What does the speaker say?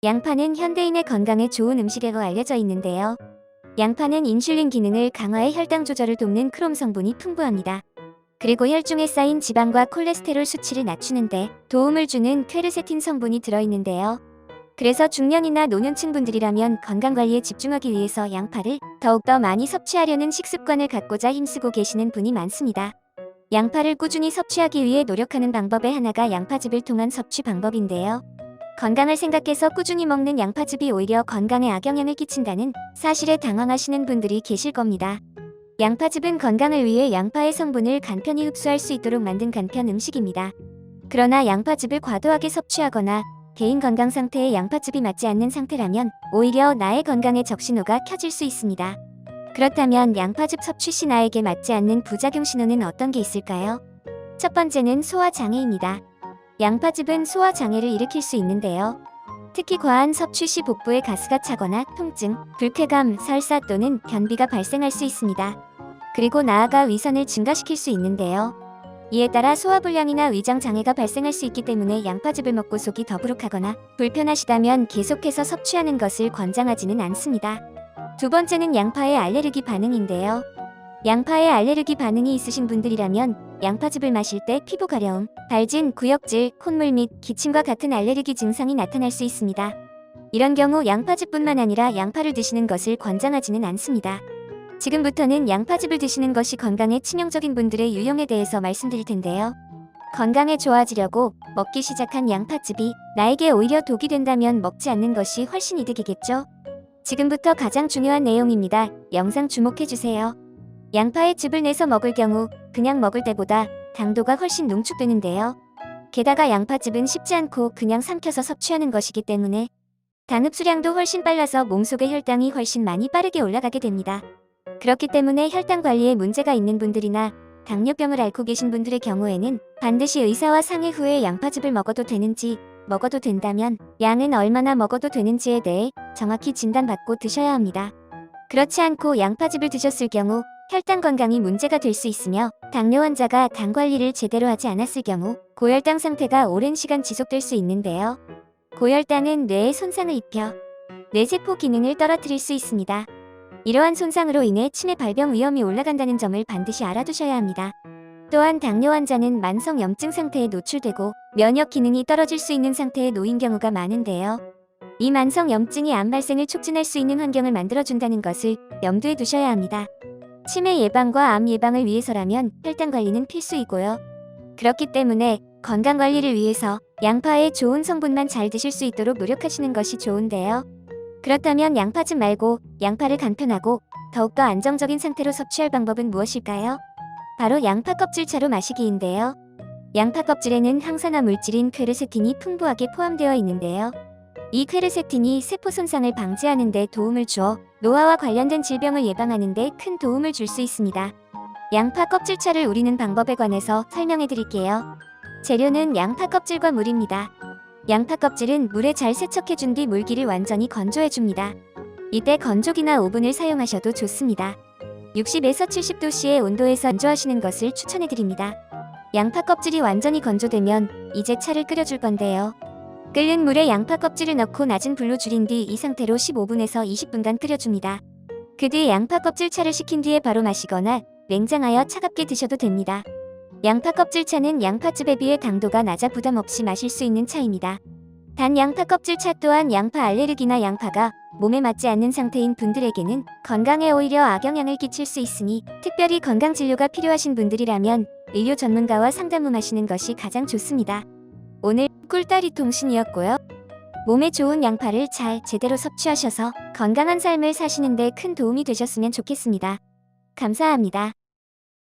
양파는 현대인의 건강에 좋은 음식으로 알려져 있는데요. 양파는 인슐린 기능을 강화해 혈당 조절을 돕는 크롬 성분이 풍부합니다. 그리고 혈중에 쌓인 지방과 콜레스테롤 수치를 낮추는데 도움을 주는 퀘르세틴 성분이 들어있는데요. 그래서 중년이나 노년층 분들이라면 건강관리에 집중하기 위해서 양파를 더욱더 많이 섭취하려는 식습관을 갖고자 힘쓰고 계시는 분이 많습니다. 양파를 꾸준히 섭취하기 위해 노력하는 방법의 하나가 양파즙을 통한 섭취 방법인데요. 건강을 생각해서 꾸준히 먹는 양파즙이 오히려 건강에 악영향을 끼친다는 사실에 당황하시는 분들이 계실 겁니다. 양파즙은 건강을 위해 양파의 성분을 간편히 흡수할 수 있도록 만든 간편 음식입니다. 그러나 양파즙을 과도하게 섭취하거나 개인 건강 상태에 양파즙이 맞지 않는 상태라면 오히려 나의 건강에 적신호가 켜질 수 있습니다. 그렇다면 양파즙 섭취 시 나에게 맞지 않는 부작용 신호는 어떤 게 있을까요? 첫 번째는 소화장애입니다. 양파즙은 소화장애를 일으킬 수 있는데요. 특히 과한 섭취 시 복부에 가스가 차거나 통증, 불쾌감, 설사 또는 변비가 발생할 수 있습니다. 그리고 나아가 위산을 증가시킬 수 있는데요. 이에 따라 소화불량이나 위장장애가 발생할 수 있기 때문에 양파즙을 먹고 속이 더부룩하거나 불편하시다면 계속해서 섭취하는 것을 권장하지는 않습니다. 두 번째는 양파의 알레르기 반응인데요. 양파에 알레르기 반응이 있으신 분들이라면 양파즙을 마실 때 피부 가려움, 발진, 구역질, 콧물 및 기침과 같은 알레르기 증상이 나타날 수 있습니다. 이런 경우 양파즙뿐만 아니라 양파를 드시는 것을 권장하지는 않습니다. 지금부터는 양파즙을 드시는 것이 건강에 치명적인 분들의 유형에 대해서 말씀드릴 텐데요. 건강에 좋아지려고 먹기 시작한 양파즙이 나에게 오히려 독이 된다면 먹지 않는 것이 훨씬 이득이겠죠? 지금부터 가장 중요한 내용입니다. 영상 주목해주세요. 양파에 즙을 내서 먹을 경우 그냥 먹을 때보다 당도가 훨씬 농축되는데요. 게다가 양파즙은 씹지 않고 그냥 삼켜서 섭취하는 것이기 때문에 당 흡수량도 훨씬 빨라서 몸속의 혈당이 훨씬 많이 빠르게 올라가게 됩니다. 그렇기 때문에 혈당 관리에 문제가 있는 분들이나 당뇨병을 앓고 계신 분들의 경우에는 반드시 의사와 상의 후에 양파즙을 먹어도 되는지, 먹어도 된다면 양은 얼마나 먹어도 되는지에 대해 정확히 진단받고 드셔야 합니다. 그렇지 않고 양파즙을 드셨을 경우 혈당 건강이 문제가 될 수 있으며 당뇨 환자가 당 관리를 제대로 하지 않았을 경우 고혈당 상태가 오랜 시간 지속될 수 있는데요. 고혈당은 뇌에 손상을 입혀 뇌세포 기능을 떨어뜨릴 수 있습니다. 이러한 손상으로 인해 치매 발병 위험이 올라간다는 점을 반드시 알아두셔야 합니다. 또한 당뇨 환자는 만성 염증 상태에 노출되고 면역 기능이 떨어질 수 있는 상태에 놓인 경우가 많은데요. 이 만성 염증이 암 발생을 촉진할 수 있는 환경을 만들어준다는 것을 염두에 두셔야 합니다. 치매 예방과 암 예방을 위해서라면 혈당 관리는 필수이고요. 그렇기 때문에 건강 관리를 위해서 양파의 좋은 성분만 잘 드실 수 있도록 노력하시는 것이 좋은데요. 그렇다면 양파즙 말고 양파를 간편하고 더욱더 안정적인 상태로 섭취할 방법은 무엇일까요? 바로 양파 껍질차로 마시기인데요. 양파 껍질에는 항산화 물질인 퀘르세틴이 풍부하게 포함되어 있는데요. 이 퀘르세틴이 세포 손상을 방지하는 데 도움을 주어 노화와 관련된 질병을 예방하는 데 큰 도움을 줄 수 있습니다. 양파 껍질차를 우리는 방법에 관해서 설명해 드릴게요. 재료는 양파 껍질과 물입니다. 양파 껍질은 물에 잘 세척해준 뒤 물기를 완전히 건조해줍니다. 이때 건조기나 오븐을 사용하셔도 좋습니다. 60에서 70도씨의 온도에서 건조하시는 것을 추천해드립니다. 양파 껍질이 완전히 건조되면 이제 차를 끓여줄 건데요. 끓는 물에 양파 껍질을 넣고 낮은 불로 줄인 뒤 이 상태로 15분에서 20분간 끓여줍니다. 그 뒤 양파 껍질 차를 식힌 뒤에 바로 마시거나 냉장하여 차갑게 드셔도 됩니다. 양파 껍질 차는 양파즙에 비해 당도가 낮아 부담 없이 마실 수 있는 차입니다. 단 양파 껍질 차 또한 양파 알레르기나 양파가 몸에 맞지 않는 상태인 분들에게는 건강에 오히려 악영향을 끼칠 수 있으니 특별히 건강진료가 필요하신 분들이라면 의료 전문가와 상담 후 마시는 것이 가장 좋습니다. 오늘 꿀다리 통신이었고요. 몸에 좋은 양파를 잘 제대로 섭취하셔서 건강한 삶을 사시는 데 큰 도움이 되셨으면 좋겠습니다. 감사합니다.